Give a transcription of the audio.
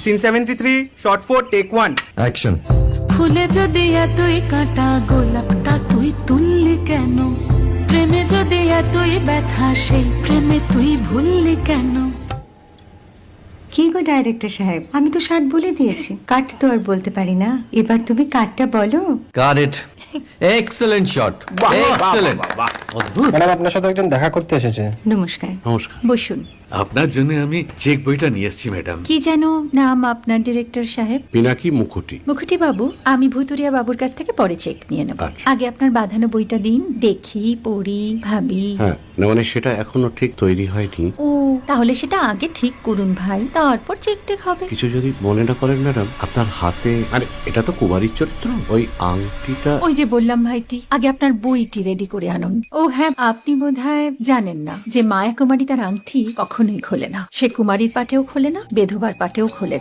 Scene 73 short 4 take 1 action. ফুলে যদি এতই কাটা গোলাপটা তুই তুললি কেন? প্রেমে যদি এতই ব্যথা সেই প্রেমে তুই ভুললি কেন? কি গো ডাইরেক্টর সাহেব, আমি তো 60 বলে দিয়েছি, কাট তো আর বলতে পারি না, এবার তুমি কাটটা বলো। Got it. Excellent shot, excellent. অদ্ভুত। ম্যাডাম আপনার সাথে একজন দেখা করতে এসেছে। নমস্কার। নমস্কার। বসুন। আপনার জন্য আমি চেক বইটা নিয়ে এসেছি ম্যাডাম। কি যেন নাম আপনার ডিরেক্টর সাহেব? পিনাকি মুখোটি। মুখুটি বাবু, আমি ভুতুরিয়া বাবুর কাছ থেকে পরে চেক নিয়ে নেব। আচ্ছা। আগে আপনার বাঁধানো বইটা দিন, দেখি, পড়ি, ভাবি। হ্যাঁ, না মানে সেটা এখনো ঠিক তৈরি হয়নি। ও, তাহলে সেটা আগে ঠিক করুন ভাই, তারপর চেক টেক হবে। কিছু যদি মনে না করেন ম্যাডাম, আপনার হাতে, আরে এটা তো কুমারীর চরিত্র, ওই আংটিটা। ওই যে বললাম ভাইটি, আগে আপনার বইটি রেডি করে আনুন। ও হ্যাঁ, আপনি বোধহয় জানেন না যে মায়া কুমারী তার আংটি কখনোই খোলে না। সে কুমারীর পাটেও খোলে না, বেধবার পাটেও খোলে না।